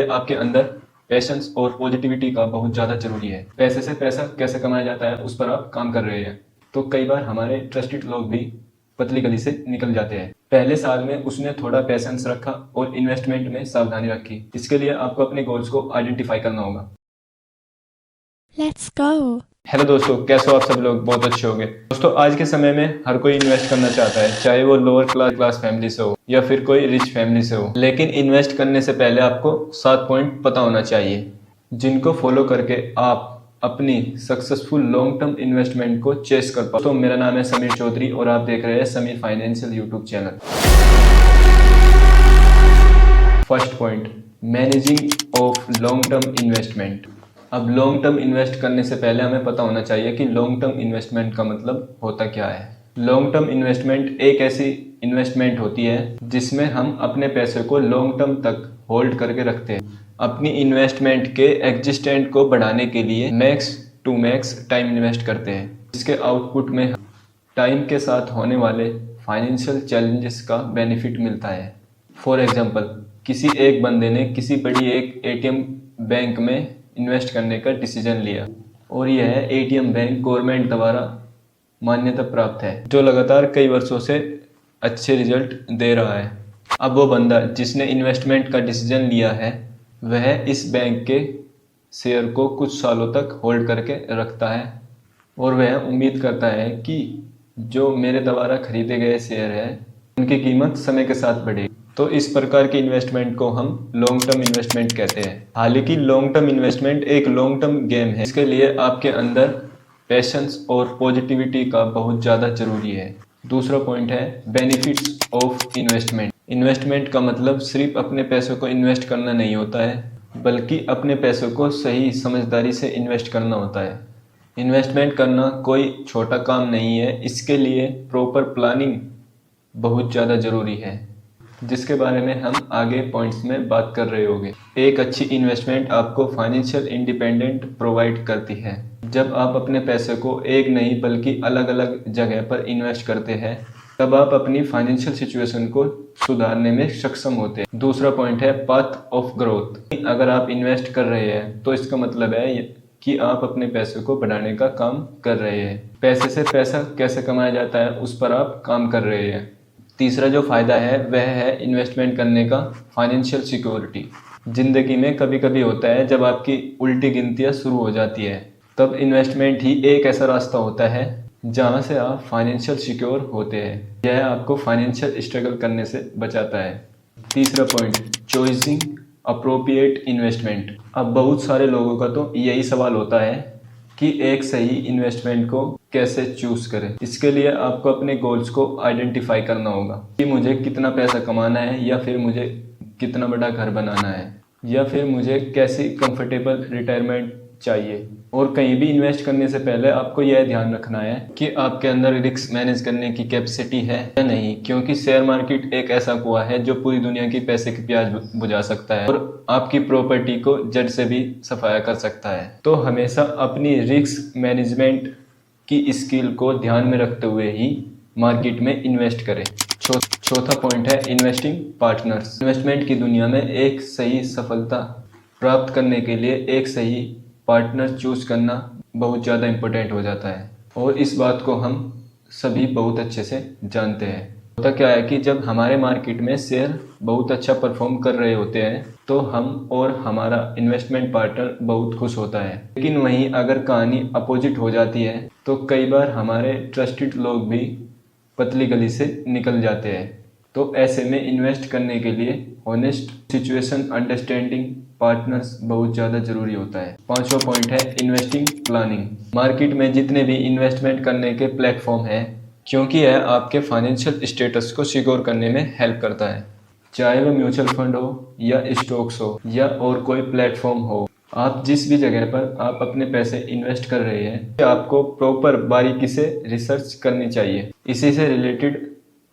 आपके अंदर पेशेंस और पॉजिटिविटी का बहुत ज़्यादा जरूरी है। पैसे से पैसा कैसे कमाया जाता है उस पर आप काम कर रहे हैं तो कई बार हमारे ट्रस्टेड लोग भी पतली गली से निकल जाते हैं। पहले साल में उसने थोड़ा पेशेंस रखा और इन्वेस्टमेंट में सावधानी रखी। इसके लिए आपको अपने गोल्स को आइडेंटिफाई करना होगा। Let's go. हेलो दोस्तों, कैसे हो आप सब लोग? बहुत अच्छे होंगे। दोस्तों, आज के समय में हर कोई इन्वेस्ट करना चाहता है, चाहे वो लोअर क्लास फैमिली से हो या फिर कोई रिच फैमिली से हो। लेकिन इन्वेस्ट करने से पहले आपको 7 पॉइंट पता होना चाहिए, जिनको फॉलो करके आप अपनी सक्सेसफुल लॉन्ग टर्म इन्वेस्टमेंट को चेस कर पाओ। तो मेरा नाम है समीर चौधरी और आप देख रहे हैं Sameer financial YouTube channel. First point, managing of long term investment. अब लॉन्ग टर्म इन्वेस्ट करने से पहले हमें पता होना चाहिए कि लॉन्ग टर्म इन्वेस्टमेंट का मतलब होता क्या है। लॉन्ग टर्म इन्वेस्टमेंट एक ऐसी इन्वेस्टमेंट होती है जिसमें हम अपने पैसे को लॉन्ग टर्म तक होल्ड करके रखते हैं। अपनी इन्वेस्टमेंट के एग्जिस्टेंट को बढ़ाने के लिए max to max time invest करते हैं, जिसके आउटपुट में टाइम के साथ होने वाले फाइनेंशियल चैलेंजेस का बेनिफिट मिलता है। फॉर एग्जाम्पल, किसी एक बंदे ने किसी बड़ी एक एटीएम बैंक में इन्वेस्ट करने का डिसीजन लिया और यह एटीएम बैंक गवर्नमेंट द्वारा मान्यता प्राप्त है, जो लगातार कई वर्षों से अच्छे रिजल्ट दे रहा है। अब वो बंदा जिसने इन्वेस्टमेंट का डिसीजन लिया है वह इस बैंक के शेयर को कुछ सालों तक होल्ड करके रखता है और वह उम्मीद करता है कि जो मेरे द्वारा खरीदे गए शेयर है उनकी कीमत समय के साथ बढ़ेगी। तो इस प्रकार के इन्वेस्टमेंट को हम लॉन्ग टर्म इन्वेस्टमेंट कहते हैं। हालांकि लॉन्ग टर्म इन्वेस्टमेंट एक लॉन्ग टर्म गेम है। इसके लिए आपके अंदर पेशेंस और पॉजिटिविटी का बहुत ज़्यादा जरूरी है। दूसरा पॉइंट है बेनिफिट्स ऑफ इन्वेस्टमेंट। इन्वेस्टमेंट का मतलब सिर्फ अपने पैसों को इन्वेस्ट करना नहीं होता है, बल्कि अपने पैसों को सही समझदारी से इन्वेस्ट करना होता है। इन्वेस्टमेंट करना कोई छोटा काम नहीं है, इसके लिए प्रॉपर प्लानिंग बहुत ज़्यादा ज़रूरी है, जिसके बारे में हम आगे पॉइंट्स में बात कर रहे होंगे। एक अच्छी इन्वेस्टमेंट आपको फाइनेंशियल इंडिपेंडेंट प्रोवाइड करती है। जब आप अपने पैसे को एक नहीं बल्कि अलग अलग जगह पर इन्वेस्ट करते हैं तब आप अपनी फाइनेंशियल सिचुएशन को सुधारने में सक्षम होते हैं। दूसरा पॉइंट है पाथ ऑफ ग्रोथ। अगर आप इन्वेस्ट कर रहे हैं तो इसका मतलब है कि आप अपने पैसे को बढ़ाने का काम कर रहे हैं। पैसे से पैसा कैसे कमाया जाता है उस पर आप काम कर रहे हैं। तीसरा जो फ़ायदा है वह है इन्वेस्टमेंट करने का फाइनेंशियल सिक्योरिटी। ज़िंदगी में कभी कभी होता है जब आपकी उल्टी गिनतियाँ शुरू हो जाती है, तब इन्वेस्टमेंट ही एक ऐसा रास्ता होता है जहाँ से आप फाइनेंशियल सिक्योर होते हैं। यह आपको फाइनेंशियल स्ट्रगल करने से बचाता है। तीसरा पॉइंट, चॉइसिंग अप्रोप्रिएट इन्वेस्टमेंट। अब बहुत सारे लोगों का तो यही सवाल होता है कि एक सही इन्वेस्टमेंट को कैसे चूज करें। इसके लिए आपको अपने गोल्स को आइडेंटिफाई करना होगा कि मुझे कितना पैसा कमाना है, या फिर मुझे कितना बड़ा घर बनाना है, या फिर मुझे कैसी कंफर्टेबल रिटायरमेंट चाहिए। और कहीं भी इन्वेस्ट करने से पहले आपको यह ध्यान रखना है कि आपके अंदर रिस्क मैनेज करने की कैपेसिटी है या नहीं, क्योंकि शेयर मार्केट एक ऐसा कुआं है जो पूरी दुनिया की पैसे की प्यास बुझा सकता है और आपकी प्रॉपर्टी को जड़ से भी सफाया कर सकता है। तो हमेशा अपनी रिस्क मैनेजमेंट की स्किल को ध्यान में रखते हुए ही मार्केट में इन्वेस्ट करें। चौथा पॉइंट है इन्वेस्टिंग पार्टनर्स। इन्वेस्टमेंट की दुनिया में एक सही सफलता प्राप्त करने के लिए एक सही पार्टनर चूज करना बहुत ज़्यादा इम्पोर्टेंट हो जाता है, और इस बात को हम सभी बहुत अच्छे से जानते हैं। होता क्या है कि जब हमारे मार्केट में शेयर बहुत अच्छा परफॉर्म कर रहे होते हैं तो हम और हमारा इन्वेस्टमेंट पार्टनर बहुत खुश होता है। लेकिन वहीं अगर कहानी अपोजिट हो जाती है तो कई बार हमारे ट्रस्टेड लोग भी पतली गली से निकल जाते हैं। तो ऐसे में इन्वेस्ट करने के लिए ऑनेस्ट सिचुएशन अंडरस्टैंडिंग पार्टनर्स बहुत ज़्यादा जरूरी होता है। पांचवा पॉइंट है इन्वेस्टिंग प्लानिंग। मार्केट में जितने भी इन्वेस्टमेंट करने के प्लेटफॉर्म हैं, क्योंकि यह आपके फाइनेंशियल स्टेटस को सिक्योर करने में हेल्प करता है, चाहे वह म्यूचुअल फंड हो या स्टॉक्स हो या और कोई प्लेटफॉर्म हो। आप जिस भी जगह पर आप अपने पैसे इन्वेस्ट कर रहे हैं आपको प्रॉपर बारीकी से रिसर्च करनी चाहिए। इसी से रिलेटेड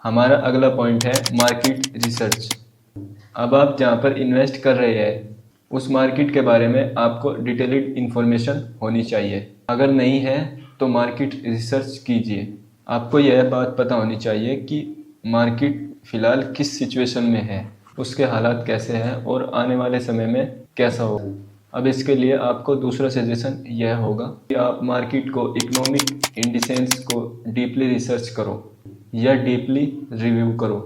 हमारा अगला पॉइंट है मार्केट रिसर्च। अब आप जहाँ पर इन्वेस्ट कर रहे हैं उस मार्केट के बारे में आपको डिटेल्ड इंफॉर्मेशन होनी चाहिए। अगर नहीं है तो मार्केट रिसर्च कीजिए। आपको यह बात पता होनी चाहिए कि मार्केट फ़िलहाल किस सिचुएशन में है। उसके हालात कैसे हैं और आने वाले समय में कैसा होगा। अब इसके लिए आपको दूसरा सजेशन यह होगा कि आप मार्केट को, इकोनॉमिक इंडिसेंस को डीपली रिसर्च करो या डीपली रिव्यू करो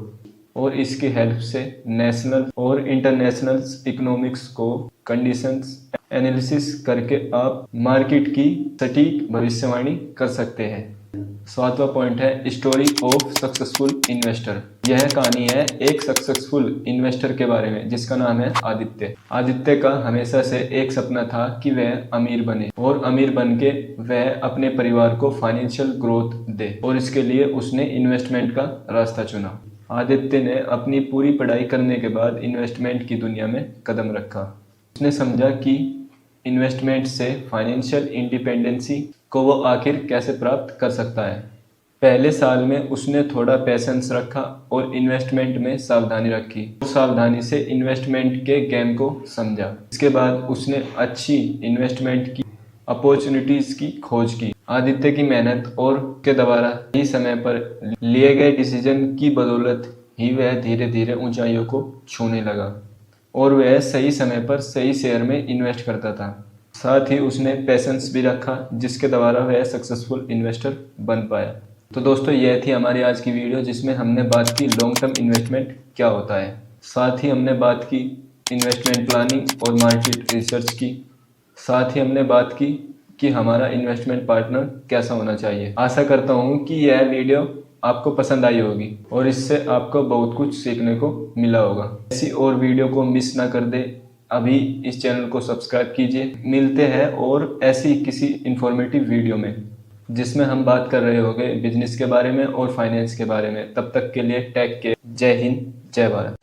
और इसकी हेल्प से नेशनल और इंटरनेशनल इकोनॉमिक्स को कंडीशंस एनालिसिस करके आप मार्केट की सटीक भविष्यवाणी कर सकते हैं। 7वां पॉइंट है स्टोरी ऑफ सक्सेसफुल इन्वेस्टर। यह कहानी है एक सक्सेसफुल इन्वेस्टर के बारे में जिसका नाम है आदित्य। आदित्य का हमेशा से एक सपना था कि वह अमीर बने और अमीर बन के वह अपने परिवार को फाइनेंशियल ग्रोथ दे और इसके लिए उसने इन्वेस्टमेंट का रास्ता चुना। आदित्य ने अपनी पूरी पढ़ाई करने के बाद इन्वेस्टमेंट की दुनिया में कदम रखा। उसने समझा कि इन्वेस्टमेंट से फाइनेंशियल इंडिपेंडेंसी को वो आखिर कैसे प्राप्त कर सकता है। पहले साल में उसने थोड़ा पेशेंस रखा और इन्वेस्टमेंट में सावधानी रखी और सावधानी से इन्वेस्टमेंट के गेम को समझा। इसके बाद उसने अच्छी इन्वेस्टमेंट की अपॉर्चुनिटीज की खोज की। आदित्य की मेहनत और के द्वारा ही समय पर लिए गए डिसीजन की बदौलत ही वह धीरे धीरे ऊंचाइयों को छूने लगा और वह सही समय पर सही शेयर में इन्वेस्ट करता था। साथ ही उसने पेशेंस भी रखा जिसके द्वारा वह सक्सेसफुल इन्वेस्टर बन पाया। तो दोस्तों, यह थी हमारी आज की वीडियो जिसमें हमने बात की लॉन्ग टर्म इन्वेस्टमेंट क्या होता है। साथ ही हमने बात की इन्वेस्टमेंट प्लानिंग और मार्केट रिसर्च की। साथ ही हमने बात की कि हमारा इन्वेस्टमेंट पार्टनर कैसा होना चाहिए। आशा करता हूँ कि यह वीडियो आपको पसंद आई होगी और इससे आपको बहुत कुछ सीखने को मिला होगा। ऐसी और वीडियो को मिस ना कर दे, अभी इस चैनल को सब्सक्राइब कीजिए। मिलते हैं और ऐसी किसी इंफॉर्मेटिव वीडियो में जिसमें हम बात कर रहे होंगे बिजनेस के बारे में और फाइनेंस के बारे में। तब तक के लिए टेक केयर। जय हिंद, जय भारत।